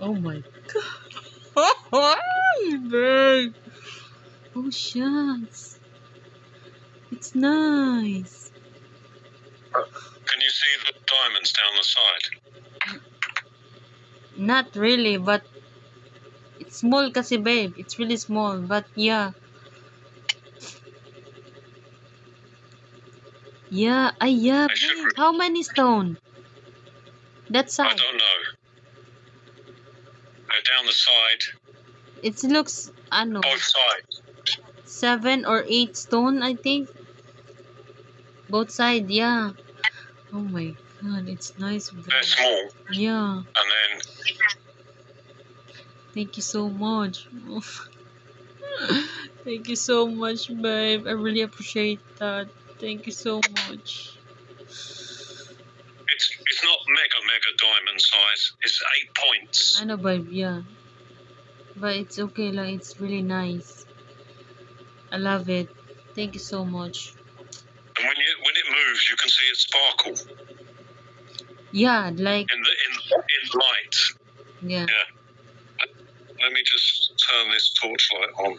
Oh my god. Babe. Oh shucks. It's nice. Can you see the diamonds down the side? Not really, but it's small kasi babe. It's really small, but yeah. Yeah, yeah, babe. How many stone? That I side. don't know. Down the side, It looks, ano, both sides. 7 or 8 stone, I think. Both side, yeah. Oh my god, it's nice, babe. They're small, Yeah. and then Thank you so much. Thank you so much, babe. I really appreciate that. Thank you so much. it's not mega diamond size. It's 8 points. I know, babe, yeah. But it's okay, like, it's really nice. I love it. Thank you so much. And when it moves, you can see it sparkle Yeah, like, in light. yeah. Yeah. Let me just turn this torchlight on.